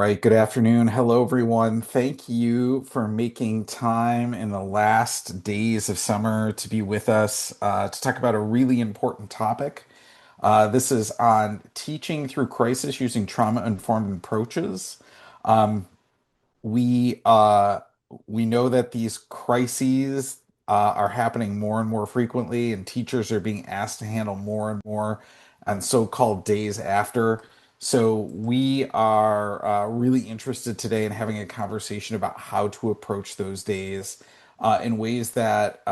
right, good afternoon. Hello, everyone. Thank you for making time in the last days of summer to be with us to talk about a really important topic. This is on teaching through crisis using trauma-informed approaches. Um, we uh, we know that these crises are happening more and more frequently, and teachers are being asked to handle more and more on so-called days after. So we are really interested today in having a conversation about how to approach those days in ways that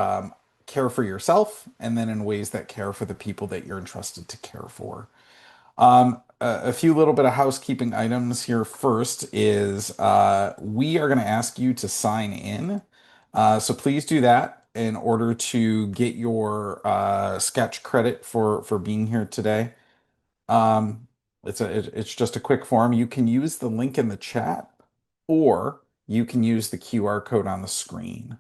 care for yourself, and then in ways that care for the people that you're entrusted to care for. A few little bit of housekeeping items here. First is we are going to ask you to sign in. So please do that in order to get your sketch credit for being here today. Um, it's just a quick form. You can use the link in the chat, or you can use the QR code on the screen.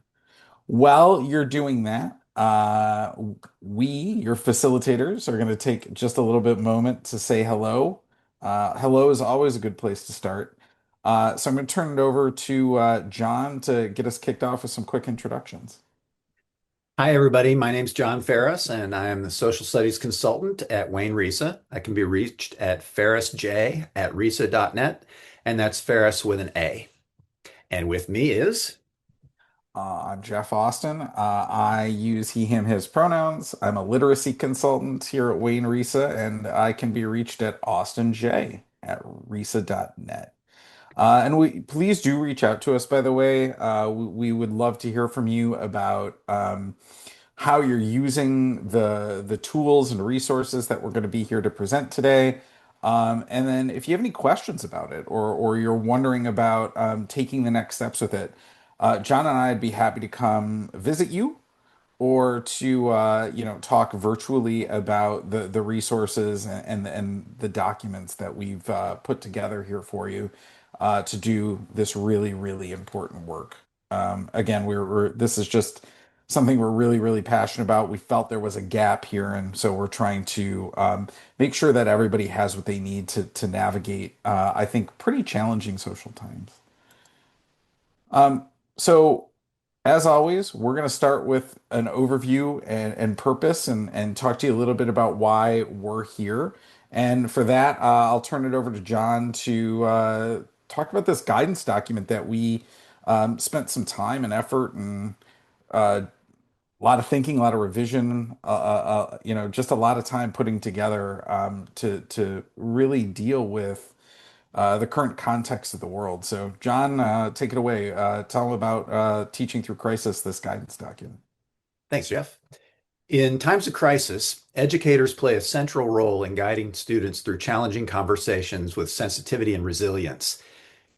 While you're doing that, your facilitators, are going to take just a little bit moment to say hello. Hello is always a good place to start. So I'm going to turn it over to John to get us kicked off with some quick introductions. Hi, everybody. My name's John Farris, and I am the social studies consultant at Wayne Risa. I can be reached at farrisj@risa.net, and that's Farris with an A. And with me is, I'm Jeff Austin. I use he, him, his pronouns. I'm a literacy consultant here at Wayne Risa, and I can be reached at austinj@risa.net. And we please do reach out to us, by the way. We would love to hear from you about how you're using the tools and resources that we're going to be here to present today. And then if you have any questions about it, or you're wondering about taking the next steps with it, John and I'd be happy to come visit you, or to talk virtually about the resources and the documents that we've put together here for you to do this really, really important work. Again, this is just something we're really, really passionate about. We felt there was a gap here, and so we're trying to make sure that everybody has what they need to navigate, I think, pretty challenging social times. So as always, we're going to start with an overview and purpose, and talk to you a little bit about why we're here. And for that, I'll turn it over to John to talk about this guidance document that we spent some time and effort and a lot of thinking, a lot of revision, just a lot of time putting together to really deal with the current context of the world. So, John, take it away. Tell them about teaching through crisis, this guidance document. thanks, Jeff. In times of crisis, educators play a central role in guiding students through challenging conversations with sensitivity and resilience.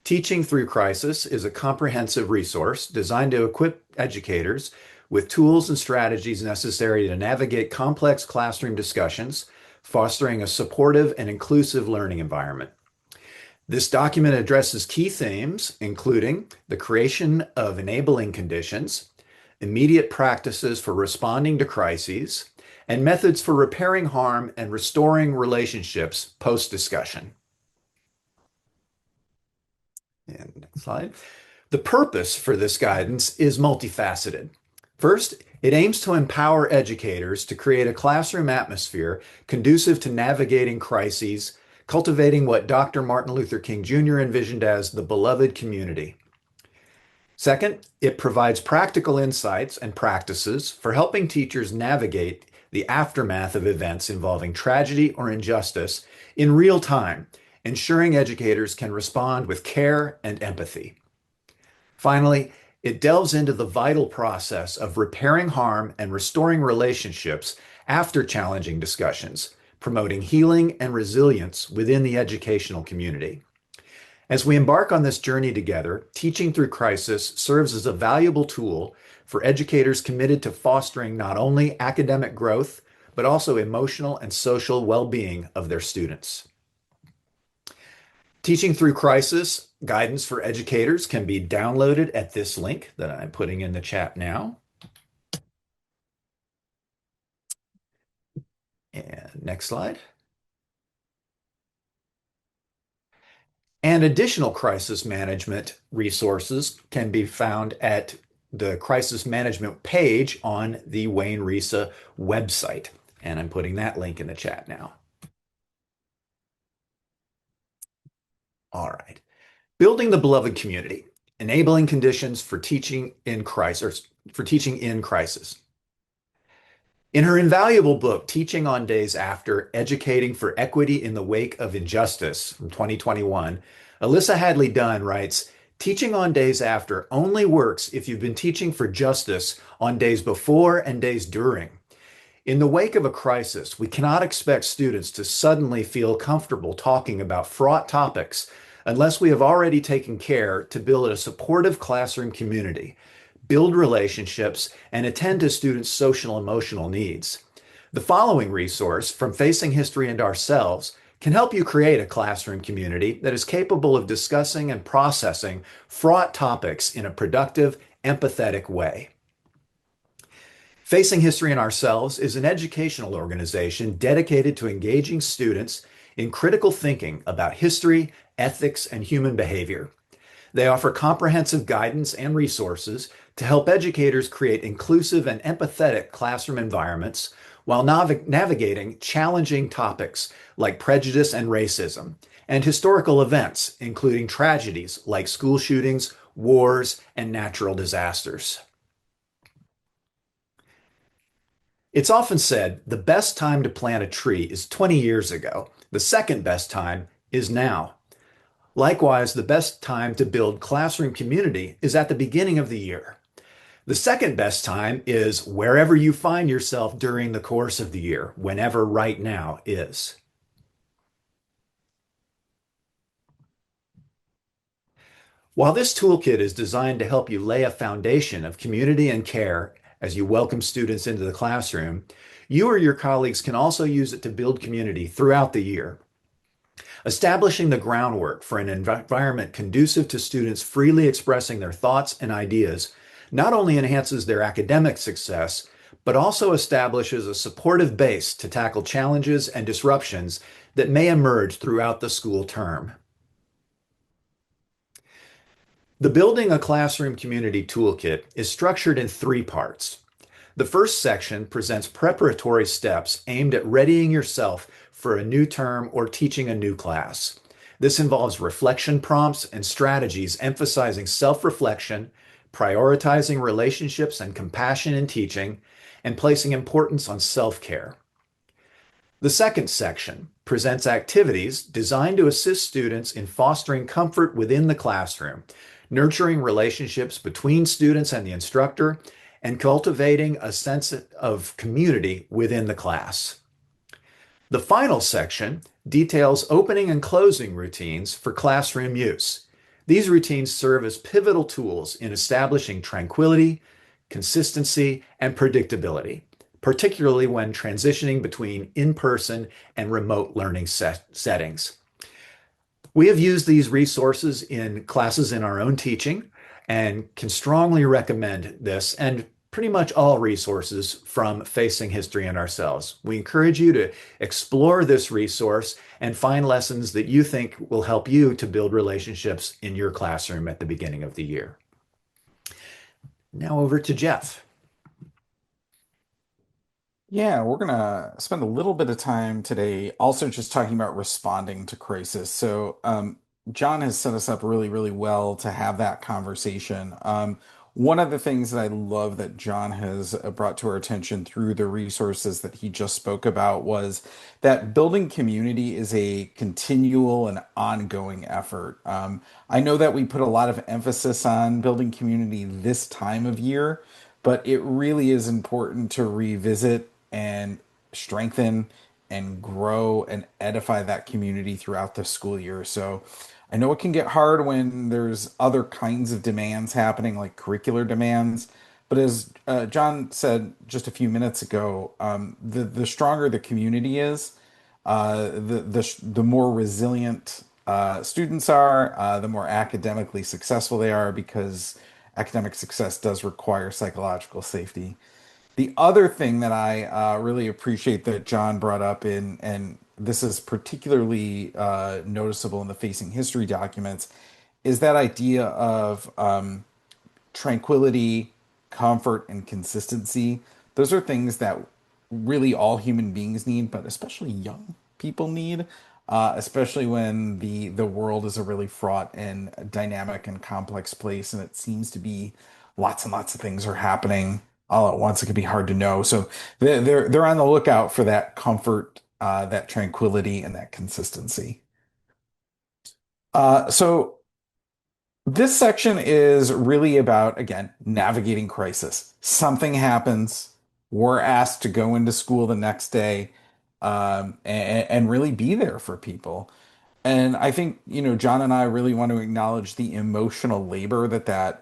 Teaching Through Crisis is a comprehensive resource designed to equip educators with tools and strategies necessary to navigate complex classroom discussions, fostering a supportive and inclusive learning environment. This document addresses key themes, including the creation of enabling conditions, immediate practices for responding to crises, and methods for repairing harm and restoring relationships post-discussion. And next slide. The purpose for this guidance is multifaceted. First, it aims to empower educators to create a classroom atmosphere conducive to navigating crises, cultivating what Dr. Martin Luther King Jr. envisioned as the beloved community. Second, it provides practical insights and practices for helping teachers navigate the aftermath of events involving tragedy or injustice in real time, ensuring educators can respond with care and empathy. Finally, it delves into the vital process of repairing harm and restoring relationships after challenging discussions, promoting healing and resilience within the educational community. As we embark on this journey together, Teaching Through Crisis serves as a valuable tool for educators committed to fostering not only academic growth, but also emotional and social well-being of their students. Teaching Through Crisis guidance for educators can be downloaded at this link that I'm putting in the chat now. And next slide. And additional crisis management resources can be found at the crisis management page on the Wayne Risa website. And I'm putting that link in the chat now. All right. Building the beloved community, enabling conditions for teaching in crisis, In her invaluable book, Teaching on Days After, Educating for Equity in the Wake of Injustice from 2021, Alyssa Hadley Dunn writes, teaching on days after only works if you've been teaching for justice on days before and days during. In the wake of a crisis, we cannot expect students to suddenly feel comfortable talking about fraught topics unless we have already taken care to build a supportive classroom community, build relationships, and attend to students' social and emotional needs. The following resource from Facing History and Ourselves can help you create a classroom community that is capable of discussing and processing fraught topics in a productive, empathetic way. Facing History and Ourselves is an educational organization dedicated to engaging students in critical thinking about history, ethics, and human behavior. They offer comprehensive guidance and resources to help educators create inclusive and empathetic classroom environments while navigating challenging topics like prejudice and racism, and historical events, including tragedies like school shootings, wars, and natural disasters. It's often said the best time to plant a tree is 20 years ago. The second best time is now. Likewise, the best time to build classroom community is at the beginning of the year. The second best time is wherever you find yourself during the course of the year, whenever right now is. While this toolkit is designed to help you lay a foundation of community and care as you welcome students into the classroom, you or your colleagues can also use it to build community throughout the year. Establishing the groundwork for an environment conducive to students freely expressing their thoughts and ideas not only enhances their academic success, but also establishes a supportive base to tackle challenges and disruptions that may emerge throughout the school term. The Building a Classroom Community Toolkit is structured in 3 parts. The first section presents preparatory steps aimed at readying yourself for a new term or teaching a new class. This involves reflection prompts and strategies emphasizing self-reflection, prioritizing relationships and compassion in teaching, and placing importance on self-care. The second section presents activities designed to assist students in fostering comfort within the classroom, nurturing relationships between students and the instructor, and cultivating a sense of community within the class. The final section details opening and closing routines for classroom use. These routines serve as pivotal tools in establishing tranquility, consistency, and predictability, particularly when transitioning between in-person and remote learning settings. We have used these resources in classes in our own teaching and can strongly recommend this and pretty much all resources from Facing History and Ourselves. We encourage you to explore this resource and find lessons that you think will help you to build relationships in your classroom at the beginning of the year. Now over to Jeff. Yeah, we're gonna spend a little bit of time today also just talking about responding to crisis. John has set us up really, really well to have that conversation. One of the things that I love that John has brought to our attention through the resources that he just spoke about was that building community is a continual and ongoing effort. I know that we put a lot of emphasis on building community this time of year, but it really is important to revisit and strengthen and grow and edify that community throughout the school year. So I know it can get hard when there's other kinds of demands happening, like curricular demands. But as John said just a few minutes ago, the stronger the community is, the more resilient students are, the more academically successful they are, because academic success does require psychological safety. The other thing that I really appreciate that John brought up and this is particularly noticeable in the facing history documents, is that idea of tranquility, comfort, and consistency. Those are things that really all human beings need, but especially young people need, especially when the world is a really fraught and dynamic and complex place, and it seems to be lots and lots of things are happening all at once. It can be hard to know. So they're on the lookout for that comfort, that tranquility, and that consistency. So this section is really about, again, navigating crisis. Something happens. We're asked to go into school the next day, and really be there for people. And I think, John and I really want to acknowledge the emotional labor that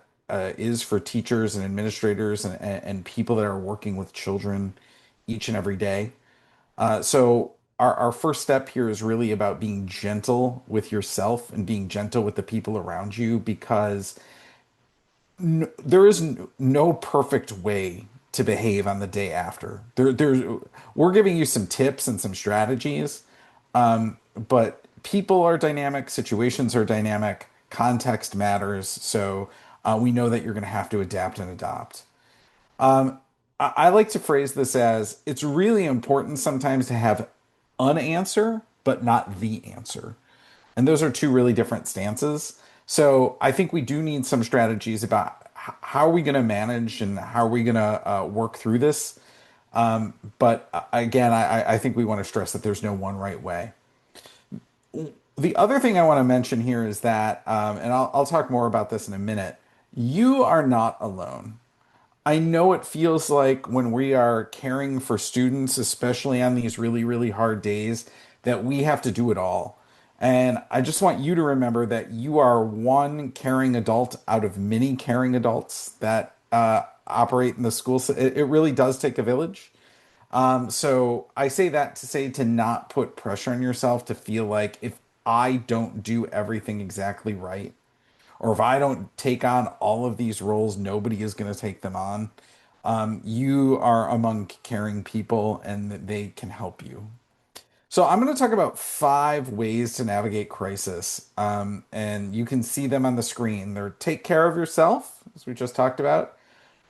is for teachers and administrators and people that are working with children each and every day. So our first step here is really about being gentle with yourself and being gentle with the people around you because there is no perfect way to behave on the day after. We're giving you some tips and some strategies, but people are dynamic, situations are dynamic, context matters. So we know that you're going to have to adapt and adopt. I like to phrase this as it's really important sometimes to have an answer, but not the answer. And those are two really different stances. So I think we do need some strategies about how are we going to manage and how are we going to work through this. But again, I think we want to stress that there's no one right way. The other thing I want to mention here is that, and I'll talk more about this in a minute, you are not alone. I know it feels like when we are caring for students, especially on these really, really hard days, that we have to do it all. And I just want you to remember that you are one caring adult out of many caring adults that operate in the school. It really does take a village. So I say that to say to not put pressure on yourself to feel like if I don't do everything exactly right, or if I don't take on all of these roles, nobody is going to take them on. You are among caring people and they can help you. So I'm going to talk about 5 ways to navigate crisis. And you can see them on the screen. They're take care of yourself, as we just talked about.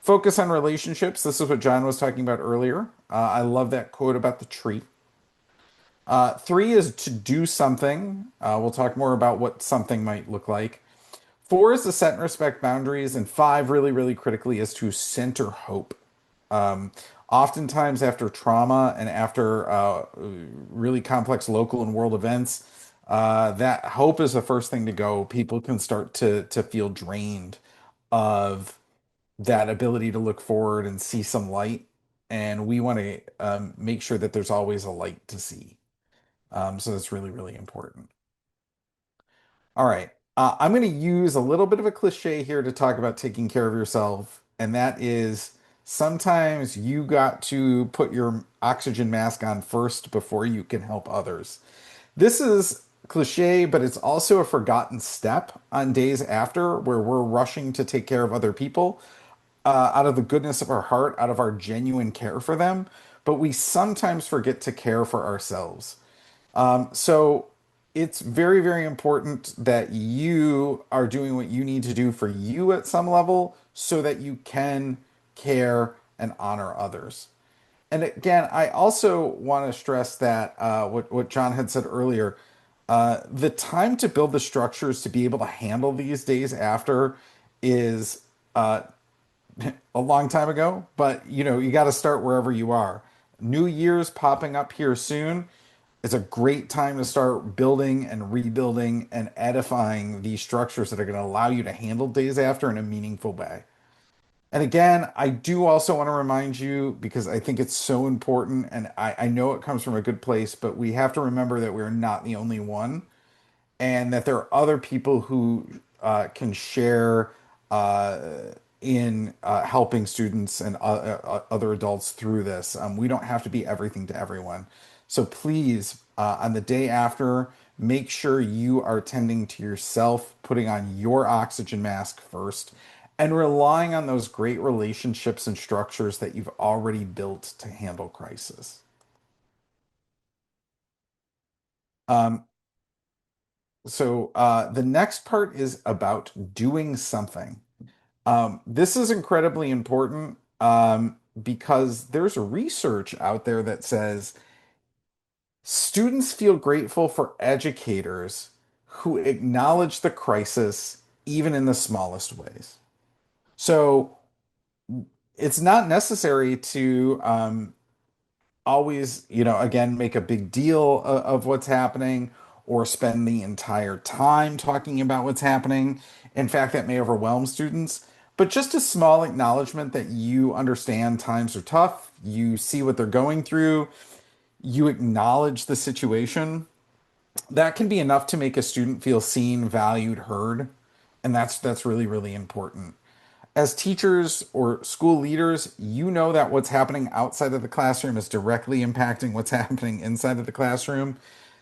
Focus on relationships. This is what John was talking about earlier. I love that quote about the tree. 3 is to do something. We'll talk more about what something might look like. 4 is to set and respect boundaries, and 5, really, really critically, is to center hope. Oftentimes, after trauma and after really complex local and world events, that hope is the first thing to go. People can start to feel drained of that ability to look forward and see some light, and we want to make sure that there's always a light to see. So that's really, really important. All right. I'm going to use a little bit of a cliche here to talk about taking care of yourself, and that is sometimes you got to put your oxygen mask on first before you can help others. This is cliche, but it's also a forgotten step on days after where we're rushing to take care of other people out of the goodness of our heart, out of our genuine care for them, but we sometimes forget to care for ourselves. So it's very, very important that you are doing what you need to do for you at some level so that you can care and honor others. And again, I also want to stress that what John had said earlier, the time to build the structures to be able to handle these days after is a long time ago, but you got to start wherever you are. New Year's popping up here soon. It's a great time to start building and rebuilding and edifying these structures that are going to allow you to handle days after in a meaningful way. And again, I do also want to remind you because I think it's so important, and I know it comes from a good place, but we have to remember that we're not the only one and that there are other people who can share uh, in helping students and other adults through this. We don't have to be everything to everyone. So please, on the day after, make sure you are tending to yourself, putting on your oxygen mask first, and relying on those great relationships and structures that you've already built to handle crisis. Um, the next part is about doing something. This is incredibly important because there's research out there that says students feel grateful for educators who acknowledge the crisis even in the smallest ways. So it's not necessary to always, again, make a big deal of what's happening or spend the entire time talking about what's happening. In fact, that may overwhelm students. But just a small acknowledgement that you understand times are tough, you see what they're going through, you acknowledge the situation, that can be enough to make a student feel seen, valued, heard. And that's really, really important. As teachers or school leaders, you know that what's happening outside of the classroom is directly impacting what's happening inside of the classroom.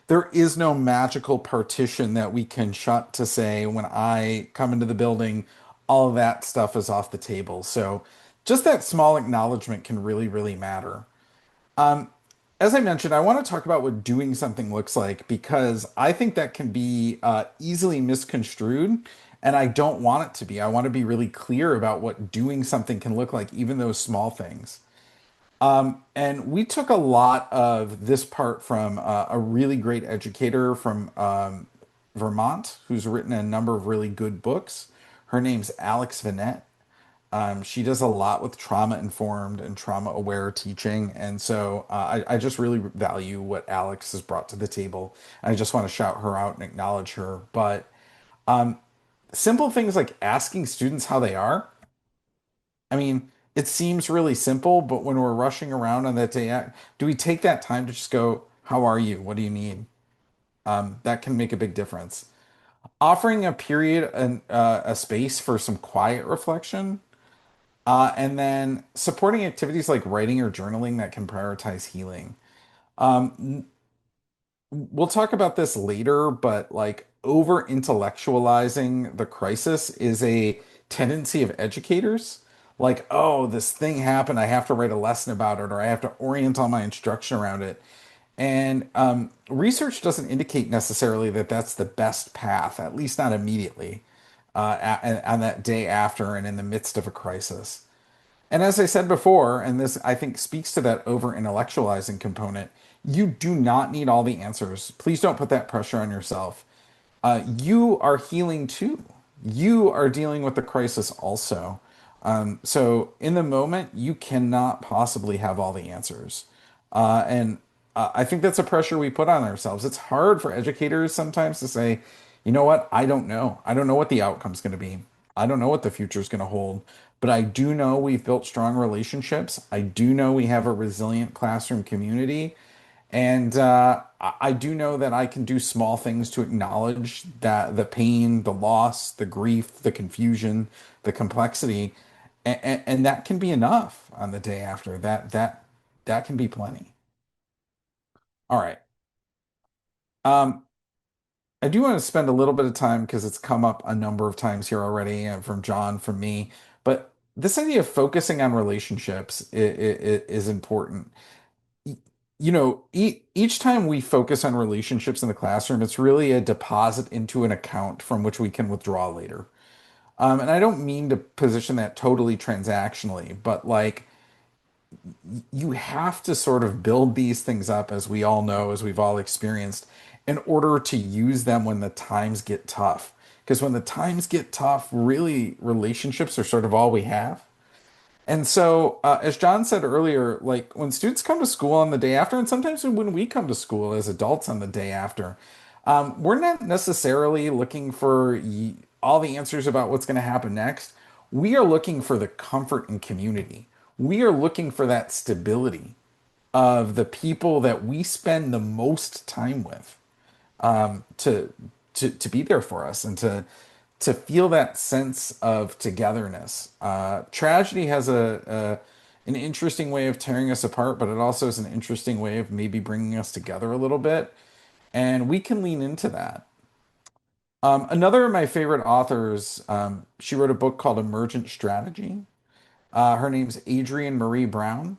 There is no magical partition that we can shut to say, when I come into the building, all of that stuff is off the table. So just that small acknowledgement can really, really matter. As I mentioned, I want to talk about what doing something looks like because I think that can be easily misconstrued, and I don't want it to be. I want to be really clear about what doing something can look like, even those small things. And we took a lot of this part from a really great educator from Vermont who's written a number of really good books. Her name's Alex Vanette. She does a lot with trauma informed and trauma aware teaching. And so I just really value what Alex has brought to the table. I just want to shout her out and acknowledge her. But simple things like asking students how they are. I mean, it seems really simple, but when we're rushing around on that day, do we take that time to just go, "How are you? What do you need?" That can make a big difference. Offering a period and a space for some quiet reflection. And then supporting activities like writing or journaling that can prioritize healing. We'll talk about this later, but like over intellectualizing the crisis is a tendency of educators. Like, oh, this thing happened. I have to write a lesson about it, or I have to orient all my instruction around it. And research doesn't indicate necessarily that that's the best path, at least not immediately, on that day after and in the midst of a crisis. And as I said before, and this I think speaks to that over intellectualizing component, you do not need all the answers. Please don't put that pressure on yourself. You are healing too. You are dealing with the crisis also. So in the moment, you cannot possibly have all the answers. And I think that's a pressure we put on ourselves. It's hard for educators sometimes to say, you know what, I don't know. I don't know what the outcome's going to be. I don't know what the future is going to hold. But I do know we've built strong relationships. I do know we have a resilient classroom community. And I do know that I can do small things to acknowledge that the pain, the loss, the grief, the confusion, the complexity, and that can be enough on the day after. That can be plenty. All right. Um, I do want to spend a little bit of time because it's come up a number of times here already from John, from me. But this idea of focusing on relationships is important. Each time we focus on relationships in the classroom, it's really a deposit into an account from which we can withdraw later. And I don't mean to position that totally transactionally, but like you have to sort of build these things up, as we all know, as we've all experienced, in order to use them when the times get tough. Because when the times get tough, really relationships are sort of all we have. And so, as John said earlier, like when students come to school on the day after, and sometimes when we come to school as adults on the day after, we're not necessarily looking for all the answers about what's going to happen next. We are looking for the comfort and community. We are looking for that stability of the people that we spend the most time with to to be there for us and to feel that sense of togetherness. Tragedy has an interesting way of tearing us apart, but it also is an interesting way of maybe bringing us together a little bit, and we can lean into that. Another of my favorite authors, she wrote a book called Emergent Strategy. Her name's Adrienne Marie Brown.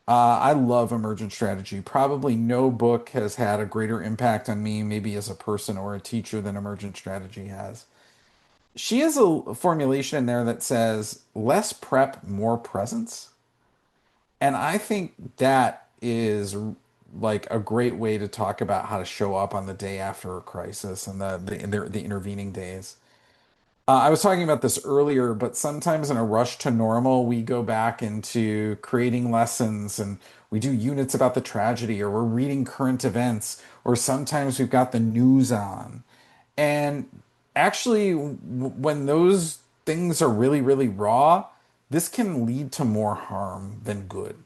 I love emergent strategy. Probably no book has had a greater impact on me, maybe as a person or a teacher, than emergent strategy has. She has a formulation in there that says less prep, more presence. And I think that is like a great way to talk about how to show up on the day after a crisis and the intervening days. I was talking about this earlier, but sometimes in a rush to normal, we go back into creating lessons and we do units about the tragedy, or we're reading current events, or sometimes we've got the news on. And actually, when those things are really, really raw, this can lead to more harm than good.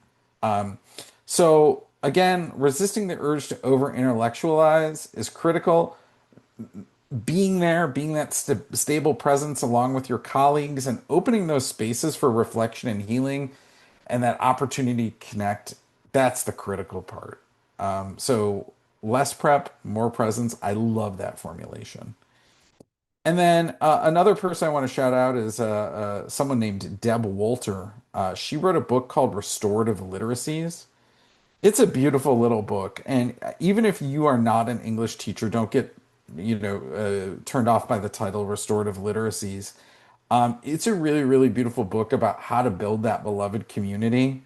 Um, so, again, resisting the urge to over intellectualize is critical. Being there, being that stable presence along with your colleagues, and opening those spaces for reflection and healing and that opportunity to connect, that's the critical part. So, less prep, more presence. I love that formulation. And then another person I want to shout out is someone named Deb Wolter. She wrote a book called Restorative Literacies. It's a beautiful little book, and even if you are not an English teacher, don't get, turned off by the title Restorative Literacies. It's a really, really beautiful book about how to build that beloved community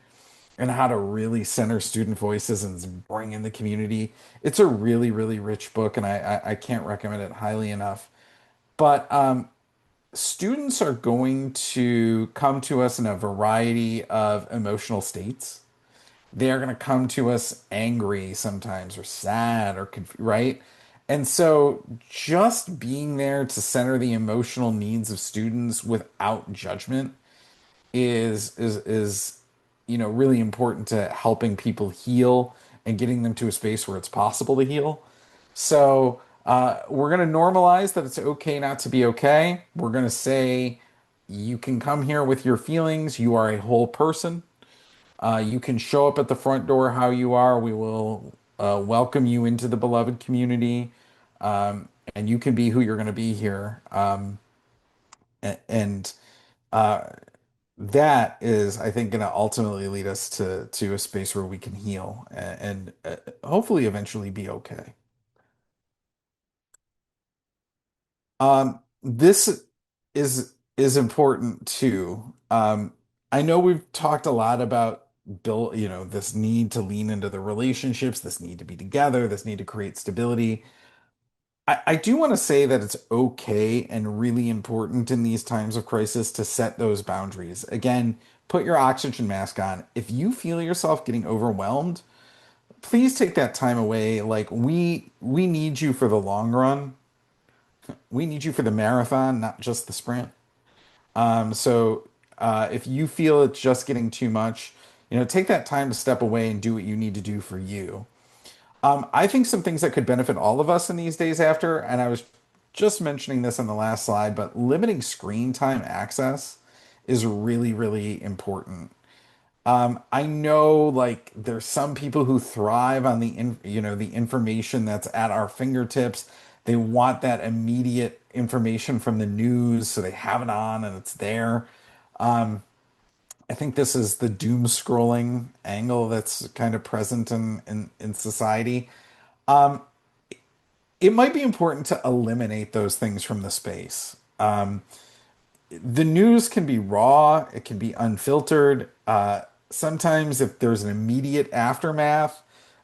and how to really center student voices and bring in the community. It's a really, really rich book, and I can't recommend it highly enough. But students are going to come to us in a variety of emotional states. They are going to come to us angry sometimes, or sad, or right? And so just being there to center the emotional needs of students without judgment is really important to helping people heal and getting them to a space where it's possible to heal. So we're going to normalize that it's okay not to be okay. We're going to say you can come here with your feelings. You are a whole person. You can show up at the front door how you are. We will welcome you into the beloved community, and you can be who you're going to be here. And that is, I think, going to ultimately lead us to a space where we can heal and hopefully eventually be okay. This is important too. I know we've talked a lot about this need to lean into the relationships, this need to be together, this need to create stability. I do want to say that it's okay and really important in these times of crisis to set those boundaries. Again, put your oxygen mask on. If you feel yourself getting overwhelmed, please take that time away. Like we need you for the long run. We need you for the marathon, not just the sprint. So if you feel it's just getting too much, take that time to step away and do what you need to do for you. I think some things that could benefit all of us in these days after, and I was just mentioning this on the last slide, but limiting screen time access is really, really important. I know like there's some people who thrive on the information that's at our fingertips. They want that immediate information from the news, so they have it on and it's there. I think this is the doom scrolling angle that's kind of present in society. It might be important to eliminate those things from the space. The news can be raw, it can be unfiltered. Sometimes, if there's an immediate aftermath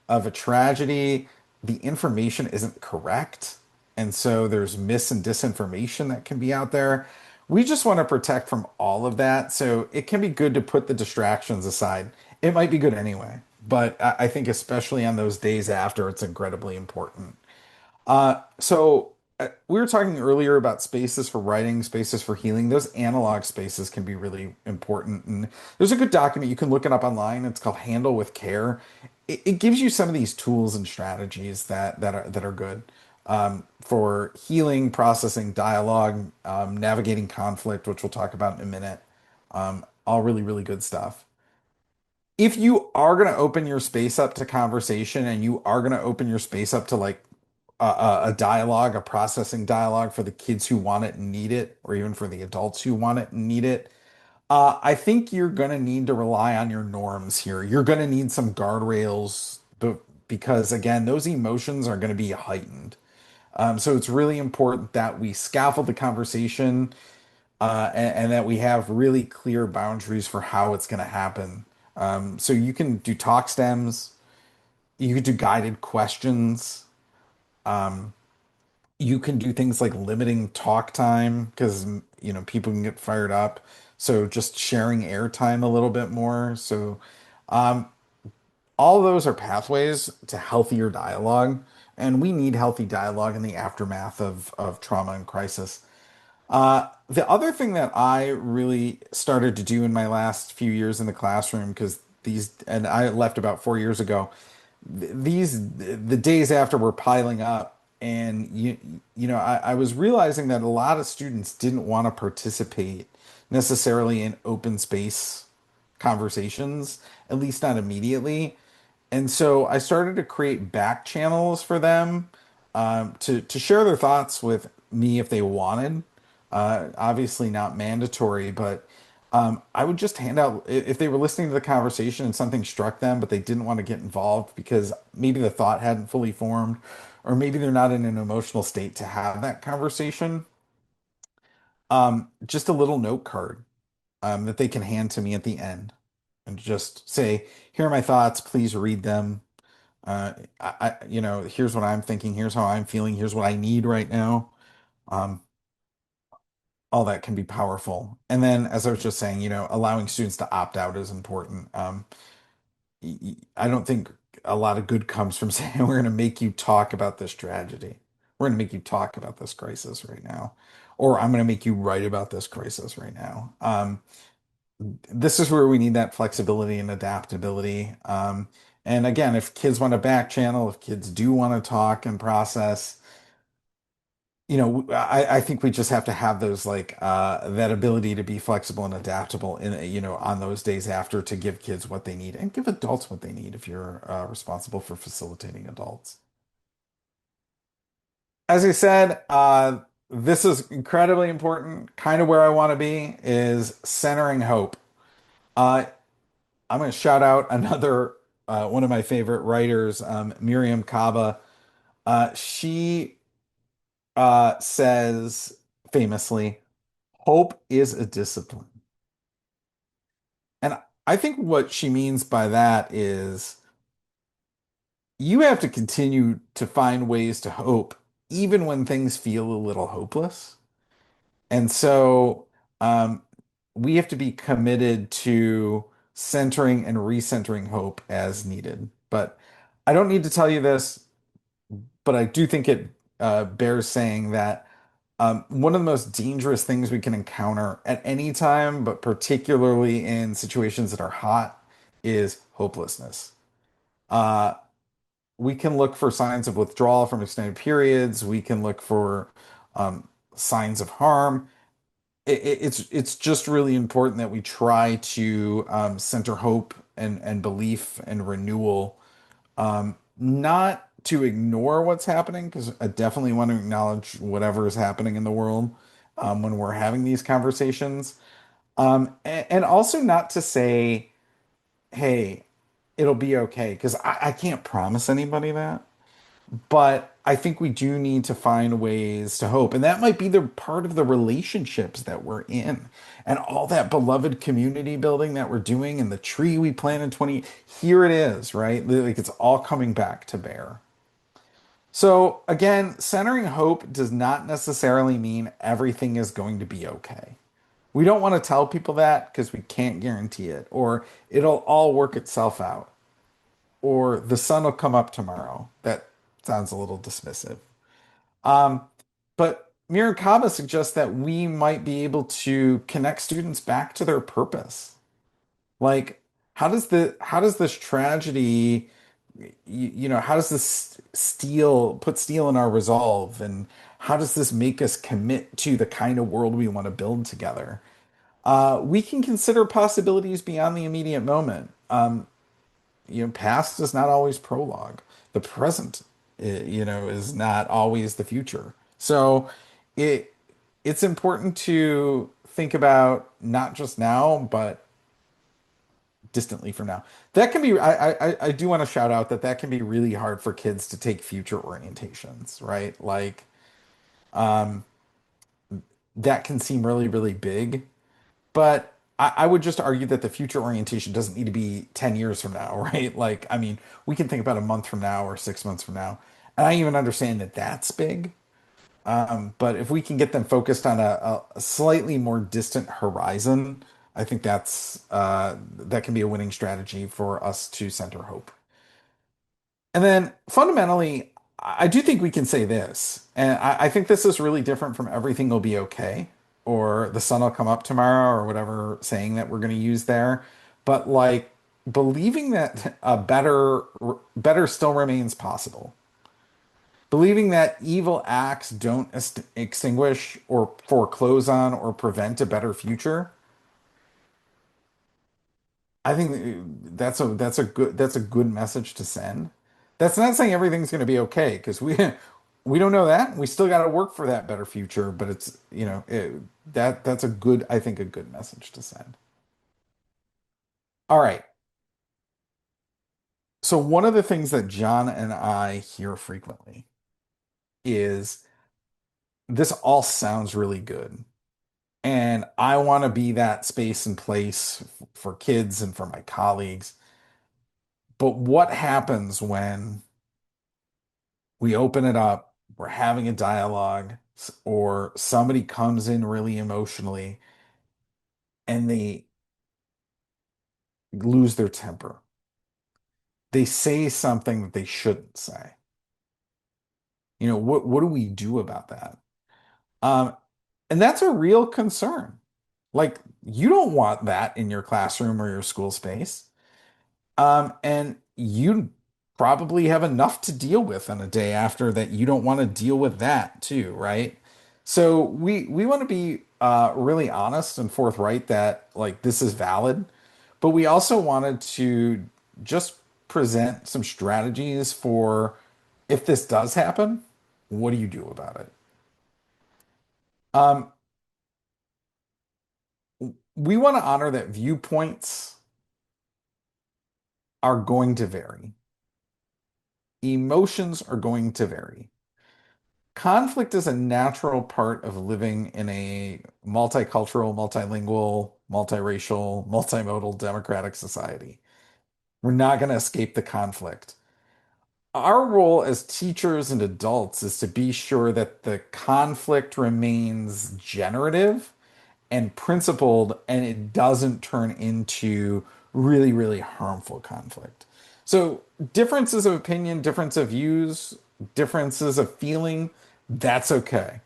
of a tragedy, the information isn't correct. And so there's mis and disinformation that can be out there. We just want to protect from all of that. So it can be good to put the distractions aside. It might be good anyway, but I think, especially on those days after, it's incredibly important. So we were talking earlier about spaces for writing, spaces for healing. Those analog spaces can be really important. And there's a good document, you can look it up online. It's called Handle with Care. It gives you some of these tools and strategies that are good for healing, processing, dialogue, navigating conflict, which we'll talk about in a minute. All really, really good stuff. If you are going to open your space up to conversation, and you are going to open your space up to like a dialogue, a processing dialogue for the kids who want it and need it, or even for the adults who want it and need it. I think you're going to need to rely on your norms here. You're going to need some guardrails because, again, those emotions are going to be heightened. So it's really important that we scaffold the conversation and that we have really clear boundaries for how it's going to happen. So you can do talk stems, you could do guided questions. You can do things like limiting talk time because people can get fired up. So just sharing airtime a little bit more. So all of those are pathways to healthier dialogue, and we need healthy dialogue in the aftermath of trauma and crisis. The other thing that I really started to do in my last few years in the classroom, because and I left about 4 years ago, the days after were piling up, and I was realizing that a lot of students didn't want to participate necessarily in open space conversations, at least not immediately. And so I started to create back channels for them to share their thoughts with me if they wanted. Obviously not mandatory, but I would just hand out if they were listening to the conversation and something struck them, but they didn't want to get involved because maybe the thought hadn't fully formed, or maybe they're not in an emotional state to have that conversation. Just a little note card that they can hand to me at the end and just say, "Here are my thoughts. Please read them. Here's what I'm thinking. Here's how I'm feeling. Here's what I need right now." Um, all that can be powerful. And then, as I was just saying, allowing students to opt out is important. I don't think a lot of good comes from saying we're going to make you talk about this tragedy. We're going to make you talk about this crisis right now, or I'm going to make you write about this crisis right now. This is where we need that flexibility and adaptability. And again, if kids want to back channel, if kids do want to talk and process, I think we just have to have those like that ability to be flexible and adaptable on those days after to give kids what they need and give adults what they need if you're responsible for facilitating adults. As I said, this is incredibly important. Kind of where I want to be is centering hope. Uh, I'm going to shout out another one of my favorite writers, Miriam Kaba. She says famously, hope is a discipline. And I think what she means by that is you have to continue to find ways to hope, even when things feel a little hopeless. And so um, we have to be committed to centering and recentering hope as needed. But I don't need to tell you this, but I do think it bears saying that one of the most dangerous things we can encounter at any time, but particularly in situations that are hot, is hopelessness. Uh, we can look for signs of withdrawal from extended periods. We can look for signs of harm. It's just really important that we try to center hope and belief and renewal, not to ignore what's happening, because I definitely want to acknowledge whatever is happening in the world when we're having these conversations. And also not to say, hey, it'll be okay, because I can't promise anybody that. But I think we do need to find ways to hope. And that might be the part of the relationships that we're in and all that beloved community building that we're doing and the tree we planted in 20. Here it is, right? Like it's all coming back to bear. So again, centering hope does not necessarily mean everything is going to be okay. We don't want to tell people that because we can't guarantee it, or it'll all work itself out, or the sun will come up tomorrow. That sounds a little dismissive. Um, but Mirakaba suggests that we might be able to connect students back to their purpose. Like, how does this tragedy, how does this put steel in our resolve, and how does this make us commit to the kind of world we want to build together? We can consider possibilities beyond the immediate moment. Past is not always prologue. The present, is not always the future. So it it's important to think about not just now, but distantly from now. That can be, I do want to shout out that that can be really hard for kids to take future orientations, right? Like, that can seem really, really big. But I would just argue that the future orientation doesn't need to be 10 years from now, right? Like, I mean, we can think about a month from now or 6 months from now. And I even understand that that's big. But if we can get them focused on a slightly more distant horizon, I think that can be a winning strategy for us to center hope. And then fundamentally, I do think we can say this, and I think this is really different from everything will be okay, or the sun will come up tomorrow, or whatever saying that we're going to use there. But like believing that better still remains possible. Believing that evil acts don't extinguish or foreclose on or prevent a better future. I think that's a good message to send. That's not saying everything's going to be okay because we don't know that. We still got to work for that better future, but it's that's a good I think a good message to send. All right. So one of the things that John and I hear frequently is this all sounds really good. And I want to be that space and place for kids and for my colleagues. But what happens when we open it up, we're having a dialogue, or somebody comes in really emotionally and they lose their temper? They say something that they shouldn't say. What do we do about that? Um, and that's a real concern. Like, you don't want that in your classroom or your school space. And you probably have enough to deal with on a day after that. You don't want to deal with that too, right? So we want to be really honest and forthright that like this is valid, but we also wanted to just present some strategies for if this does happen, what do you do about it? Um, we want to honor that viewpoints are going to vary. Emotions are going to vary. Conflict is a natural part of living in a multicultural, multilingual, multiracial, multimodal democratic society. We're not going to escape the conflict. Our role as teachers and adults is to be sure that the conflict remains generative and principled and it doesn't turn into really, really harmful conflict. So, differences of opinion, difference of views, differences of feeling, that's okay.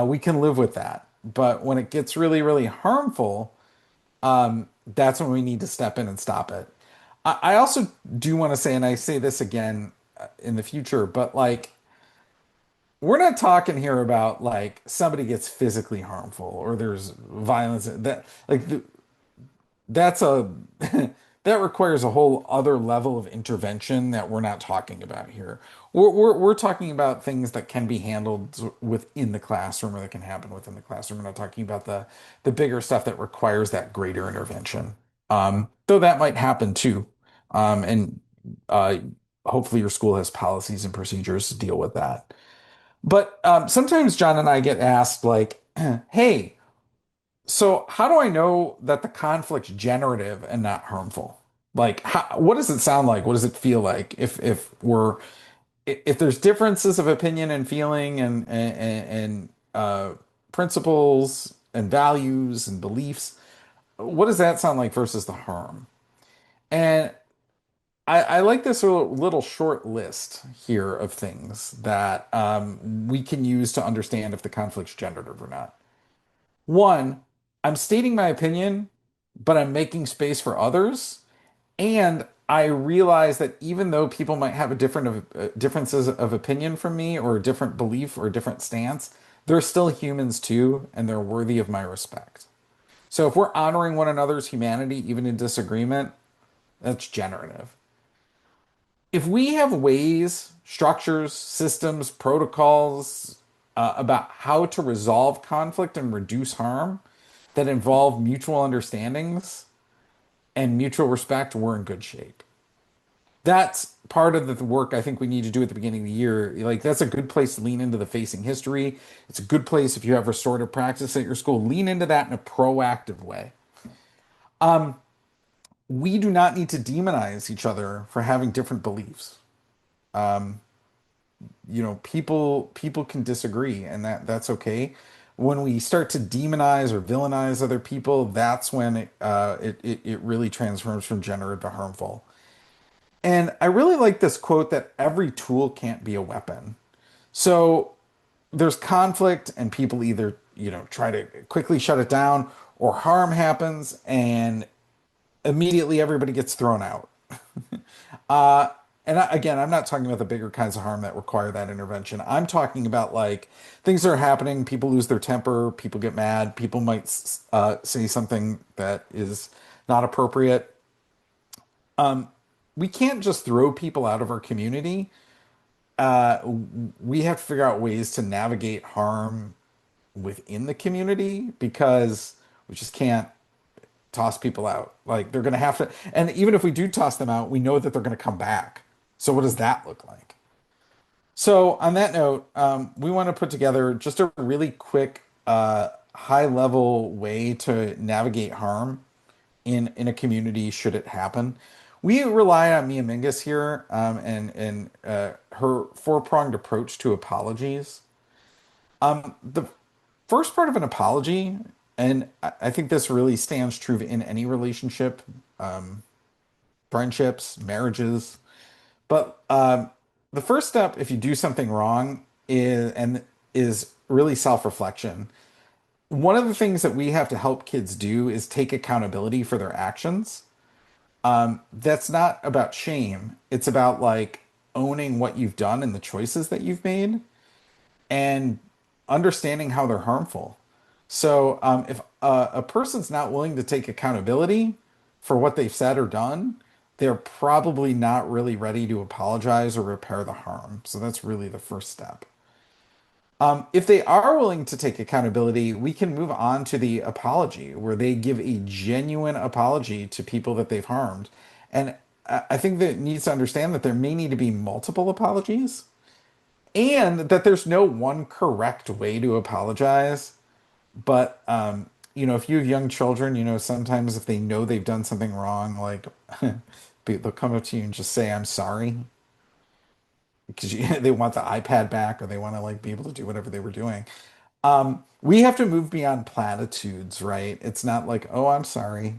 We can live with that. But when it gets really, really harmful, that's when we need to step in and stop it. I also do want to say, and I say this again in the future, but like, we're not talking here about like somebody gets physically harmful or there's violence that like that's a that requires a whole other level of intervention that we're not talking about here. We're talking about things that can be handled within the classroom or that can happen within the classroom. We're not talking about the bigger stuff that requires that greater intervention. Though that might happen too. And uh, hopefully your school has policies and procedures to deal with that. But sometimes John and I get asked like, "Hey, so how do I know that the conflict's generative and not harmful? Like, what does it sound like? What does it feel like if there's differences of opinion and feeling and principles and values and beliefs? What does that sound like versus the harm?" And I like this little short list here of things that we can use to understand if the conflict's generative or not. One, I'm stating my opinion, but I'm making space for others. And I realize that even though people might have a differences of opinion from me or a different belief or a different stance, they're still humans too, and they're worthy of my respect. So if we're honoring one another's humanity, even in disagreement, that's generative. If we have ways, structures, systems, protocols, about how to resolve conflict and reduce harm that involve mutual understandings and mutual respect, we're in good shape. That's part of the work I think we need to do at the beginning of the year. Like, that's a good place to lean into the facing history. It's a good place if you have restorative practice at your school, lean into that in a proactive way. We do not need to demonize each other for having different beliefs. People can disagree, and that's okay. When we start to demonize or villainize other people, that's when it really transforms from generative to harmful. And I really like this quote that every tool can't be a weapon. So there's conflict, and people either try to quickly shut it down, or harm happens, and immediately everybody gets thrown out. Again, I'm not talking about the bigger kinds of harm that require that intervention. I'm talking about like things that are happening. People lose their temper. People get mad. People might say something that is not appropriate. We can't just throw people out of our community. Uh, we have to figure out ways to navigate harm within the community because we just can't toss people out. Like, they're going to have to, and even if we do toss them out, we know that they're going to come back. So what does that look like? So on that note, we want to put together just a really quick, high level way to navigate harm in a community should it happen. We rely on Mia Mingus here, and her four-pronged approach to apologies. The first part of an apology, and I think this really stands true in any relationship, friendships, marriages. But the first step, if you do something wrong, is really self-reflection. One of the things that we have to help kids do is take accountability for their actions. That's not about shame. It's about like owning what you've done and the choices that you've made and understanding how they're harmful. So, if a person's not willing to take accountability for what they've said or done, they're probably not really ready to apologize or repair the harm. So that's really the first step. If they are willing to take accountability, we can move on to the apology, where they give a genuine apology to people that they've harmed. And I think that it needs to understand that there may need to be multiple apologies and that there's no one correct way to apologize. But if you have young children, sometimes if they know they've done something wrong, like they'll come up to you and just say, "I'm sorry," because they want the iPad back or they want to like be able to do whatever they were doing. We have to move beyond platitudes, right? It's not like, "Oh, I'm sorry."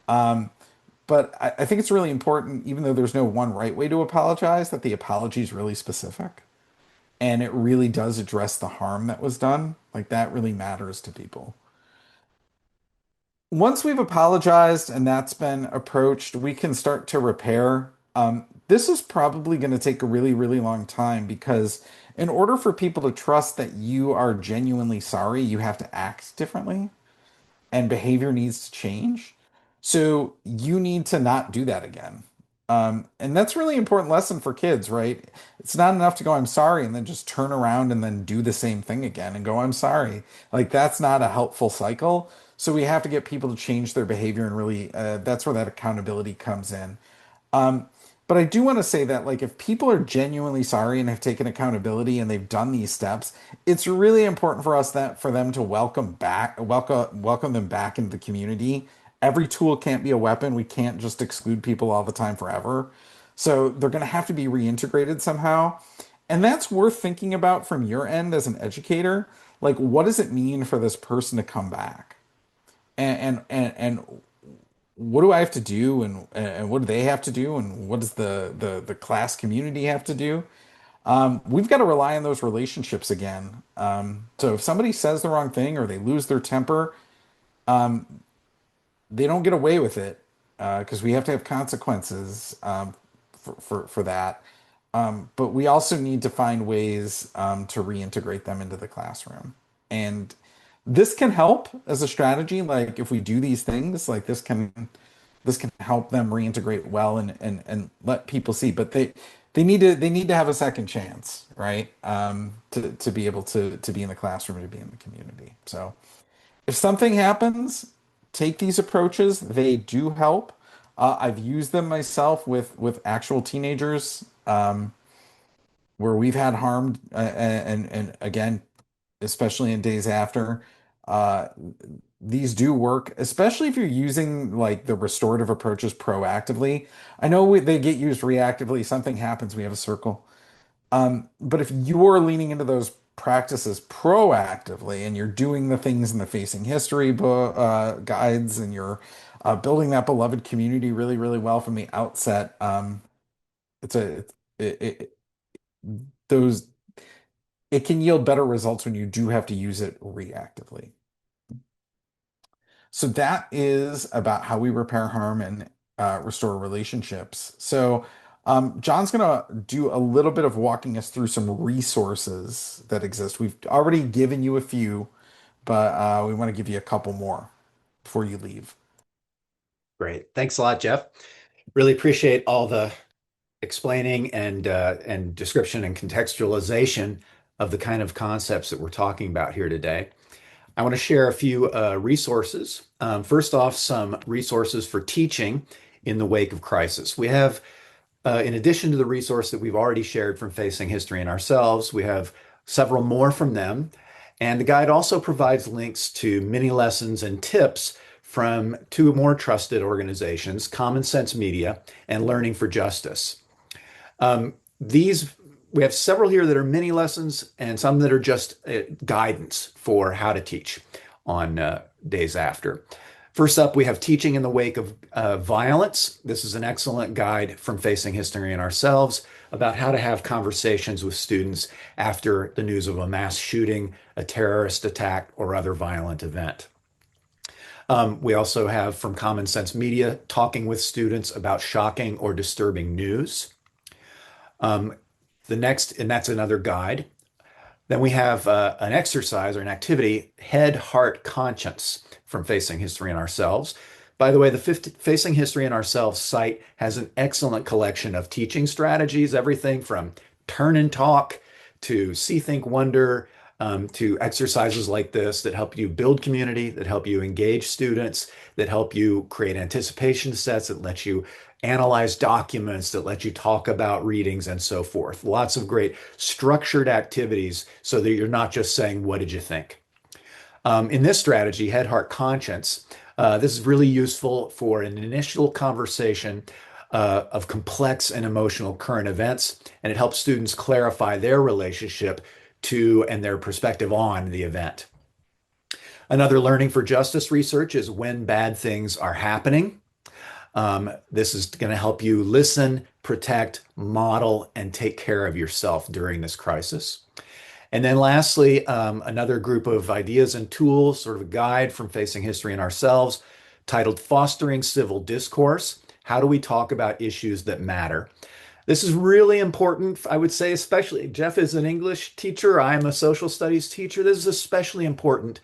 But I think it's really important, even though there's no one right way to apologize, that the apology is really specific and it really does address the harm that was done. Like, that really matters to people. Once we've apologized and that's been approached, we can start to repair. This is probably going to take a really, really long time because in order for people to trust that you are genuinely sorry, you have to act differently and behavior needs to change. So you need to not do that again. And that's really important lesson for kids, right? It's not enough to go, "I'm sorry," and then just turn around and then do the same thing again and go, "I'm sorry." Like, that's not a helpful cycle. So we have to get people to change their behavior and really, that's where that accountability comes in. Um, but I do want to say that, like, if people are genuinely sorry and have taken accountability and they've done these steps, it's really important for us that for them to welcome them back into the community. Every tool can't be a weapon. We can't just exclude people all the time forever. So they're going to have to be reintegrated somehow. And that's worth thinking about from your end as an educator. Like, what does it mean for this person to come back? And what do I have to do, and what do they have to do, and what does the class community have to do? We've got to rely on those relationships again. So if somebody says the wrong thing or they lose their temper, they don't get away with it because we have to have consequences for that. But we also need to find ways to reintegrate them into the classroom. And this can help as a strategy. Like, if we do these things, like, this can help them reintegrate well and let people see. But they need to have a second chance, right? To be able to be in the classroom and to be in the community. So if something happens, take these approaches. They do help. I've used them myself with actual teenagers, where we've had harmed, and again, especially in days after. Uh, these do work, especially if you're using like the restorative approaches proactively. I know they get used reactively. Something happens, we have a circle. But if you're leaning into those practices proactively and you're doing the things in the facing history book guides, and you're building that beloved community really, really well from the outset, it's a it, those it can yield better results when you do have to use it reactively. So that is about how we repair harm and restore relationships. So John's going to do a little bit of walking us through some resources that exist. We've already given you a few, but we want to give you a couple more before you leave. Great. Thanks a lot, Jeff. Really appreciate all the explaining and description and contextualization of the kind of concepts that we're talking about here today. I want to share a few resources. First off, some resources for teaching in the wake of crisis. We have, in addition to the resource that we've already shared from Facing History and Ourselves, we have several more from them. And the guide also provides links to mini lessons and tips from two more trusted organizations, Common Sense Media and Learning for Justice. These we have several here that are mini lessons and some that are just guidance for how to teach on days after. First up, we have Teaching in the Wake of Violence. This is an excellent guide from Facing History and Ourselves about how to have conversations with students after the news of a mass shooting, a terrorist attack, or other violent event. We also have from Common Sense Media, Talking with Students about Shocking or Disturbing News. The next, and that's another guide. Then we have an exercise or an activity, Head, Heart, Conscience from Facing History and Ourselves. By the way, the Facing History and Ourselves site has an excellent collection of teaching strategies, everything from turn and talk to see, think, wonder, to exercises like this that help you build community, that help you engage students, that help you create anticipation sets, that let you analyze documents, that let you talk about readings and so forth. Lots of great structured activities so that you're not just saying, what did you think? In this strategy, Head, Heart, Conscience, this is really useful for an initial conversation of complex and emotional current events, and it helps students clarify their relationship to and their perspective on the event. Another Learning for Justice research is When Bad Things Are Happening. This is going to help you listen, protect, model, and take care of yourself during this crisis. And then lastly, another group of ideas and tools, sort of a guide from Facing History and Ourselves, titled Fostering Civil Discourse. How do we talk about issues that matter? This is really important, I would say, especially Jeff is an English teacher. I'm a social studies teacher. This is especially important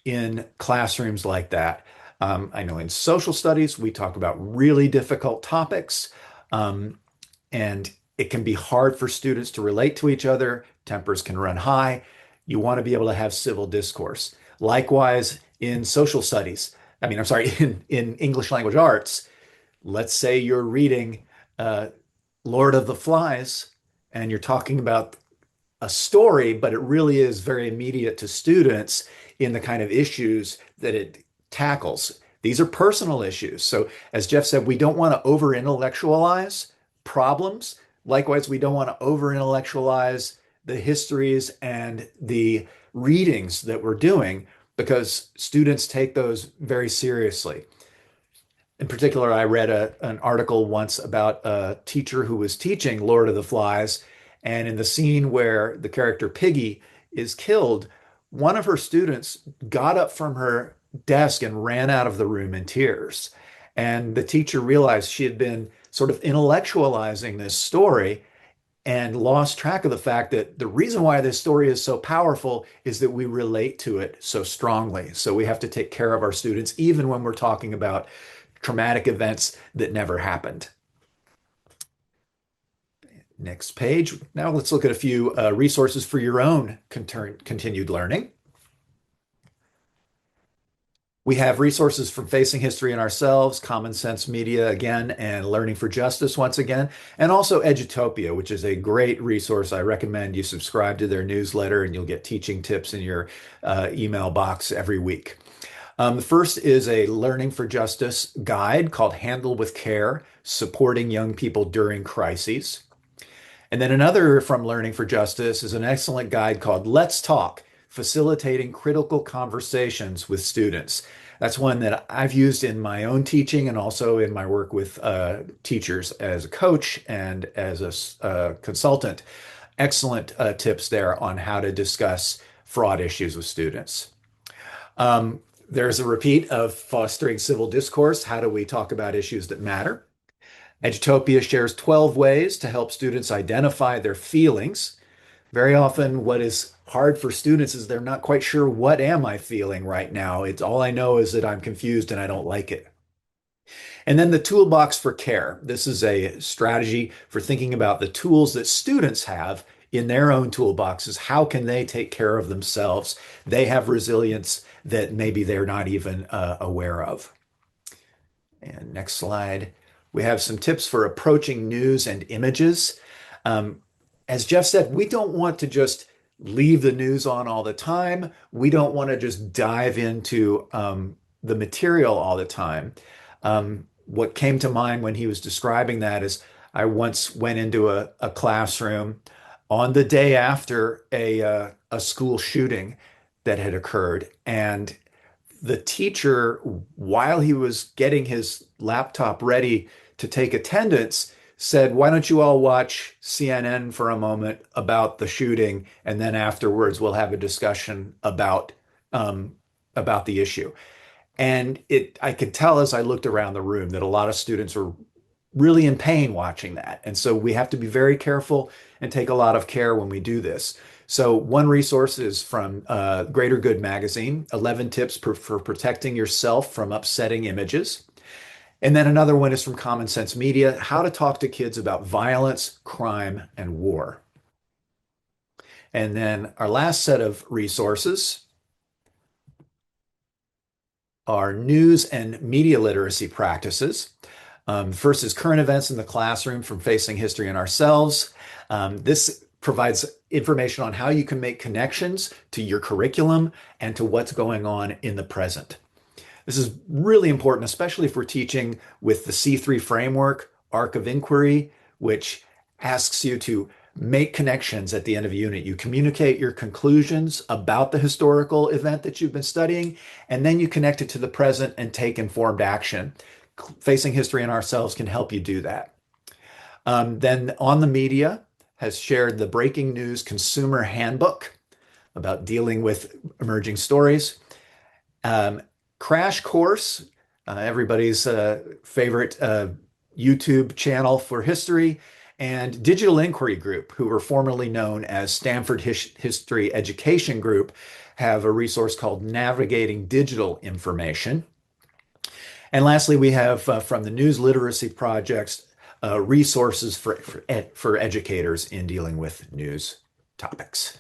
in classrooms like that. I know in social studies, we talk about really difficult topics, and it can be hard for students to relate to each other. Tempers can run high. You want to be able to have civil discourse. Likewise, in social studies, I'm sorry, in English language arts, let's say you're reading Lord of the Flies and you're talking about a story, but it really is very immediate to students in the kind of issues that it tackles. These are personal issues. So, as Jeff said, we don't want to over intellectualize problems. Likewise, we don't want to over intellectualize the histories and the readings that we're doing because students take those very seriously. In particular, I read an article once about a teacher who was teaching Lord of the Flies, and in the scene where the character Piggy is killed, one of her students got up from her desk and ran out of the room in tears. And the teacher realized she had been sort of intellectualizing this story and lost track of the fact that the reason why this story is so powerful is that we relate to it so strongly. So we have to take care of our students, even when we're talking about traumatic events that never happened. Next page. Now let's look at a few resources for your own continued learning. We have resources from Facing History and Ourselves, Common Sense Media again, and Learning for Justice once again, and also Edutopia, which is a great resource. I recommend you subscribe to their newsletter and you'll get teaching tips in your email box every week. The first is a Learning for Justice guide called Handle with Care, Supporting Young People During Crises. And then another from Learning for Justice is an excellent guide called Let's Talk, Facilitating Critical Conversations with Students. That's one that I've used in my own teaching and also in my work with teachers as a coach and as a consultant. Excellent tips there on how to discuss fraud issues with students. There's a repeat of Fostering Civil Discourse. How do we talk about issues that matter? Edutopia shares 12 ways to help students identify their feelings. Very often, what is hard for students is they're not quite sure, what am I feeling right now? It's all I know is that I'm confused and I don't like it. And then the toolbox for care. This is a strategy for thinking about the tools that students have in their own toolboxes. How can they take care of themselves? They have resilience that maybe they're not even aware of. And next slide. We have some tips for approaching news and images. Um, as Jeff said, we don't want to just leave the news on all the time. We don't want to just dive into the material all the time. What came to mind when he was describing that is I once went into a classroom on the day after a school shooting that had occurred. And the teacher, while he was getting his laptop ready to take attendance, said, "Why don't you all watch CNN for a moment about the shooting, and then afterwards we'll have a discussion about the issue." And I could tell as I looked around the room that a lot of students were really in pain watching that. And so we have to be very careful and take a lot of care when we do this. So one resource is from Greater Good magazine, 11 tips for protecting yourself from upsetting images. And then another one is from Common Sense Media, how to talk to kids about violence, crime, and war. And then our last set of resources are news and media literacy practices. First is Current Events in the Classroom from Facing History and Ourselves. This provides information on how you can make connections to your curriculum and to what's going on in the present. This is really important, especially if we're teaching with the C3 framework, arc of inquiry, which asks you to make connections at the end of a unit. You communicate your conclusions about the historical event that you've been studying, and then you connect it to the present and take informed action. Facing History and Ourselves can help you do that. Then On the Media has shared the Breaking News Consumer Handbook about dealing with emerging stories. Crash Course, everybody's favorite YouTube channel for history, and Digital Inquiry Group, who were formerly known as Stanford History Education Group, have a resource called Navigating Digital Information. And lastly, we have from the News Literacy Projects resources for educators in dealing with news topics.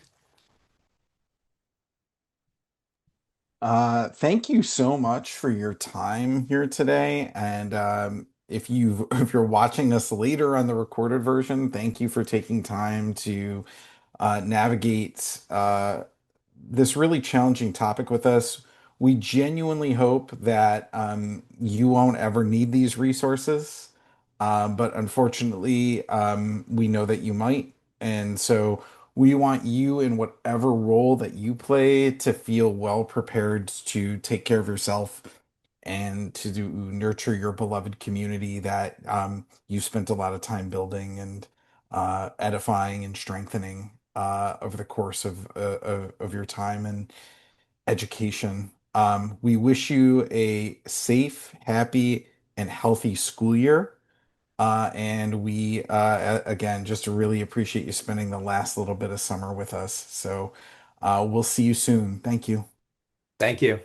Thank you so much for your time here today. And if you if you're watching us later on the recorded version, thank you for taking time to navigate this really challenging topic with us. We genuinely hope that you won't ever need these resources, but unfortunately, we know that you might. And so we want you, in whatever role that you play, to feel well prepared to take care of yourself and to nurture your beloved community that you spent a lot of time building and edifying and strengthening over the course of your time and education. We wish you a safe, happy, and healthy school year. And we, again, just really appreciate you spending the last little bit of summer with us. So we'll see you soon. Thank you. Thank you.